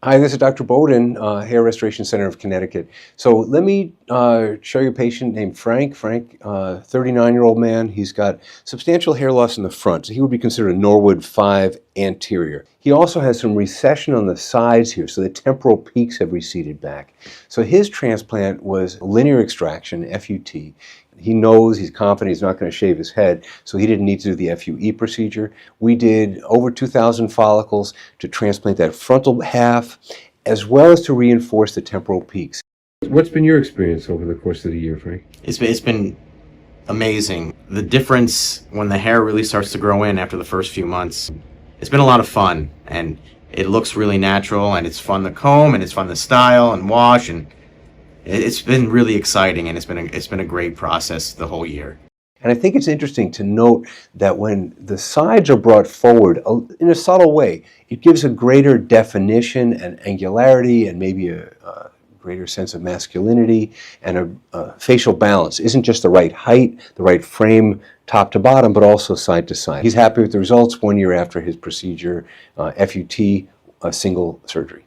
Hi, this is Dr. Boden, Hair Restoration Center of Connecticut. So let me show you a patient named Frank. Frank, 39-year-old man. He's got substantial hair loss in the front. So he would be considered a Norwood 5 anterior. He also has some recession on the sides here, so the temporal peaks have receded back. So his transplant was linear extraction, FUT. He knows, he's confident he's not going to shave his head, so he didn't need to do the FUE procedure. We did over 2,000 follicles to transplant that frontal half, as well as to reinforce the temporal peaks. What's been your experience over the course of the year, Frank? It's been amazing. The difference when the hair really starts to grow in after the first few months, it's been a lot of fun, and it looks really natural, and it's fun to comb, and it's fun to style and wash, and it's been really exciting, and it's been a great process the whole year. And I think it's interesting to note that when the sides are brought forward in a subtle way, it gives a greater definition and angularity and maybe a greater sense of masculinity and a facial balance. It isn't just the right height, the right frame, top to bottom, but also side to side. He's happy with the results 1 year after his procedure, FUT, a single surgery.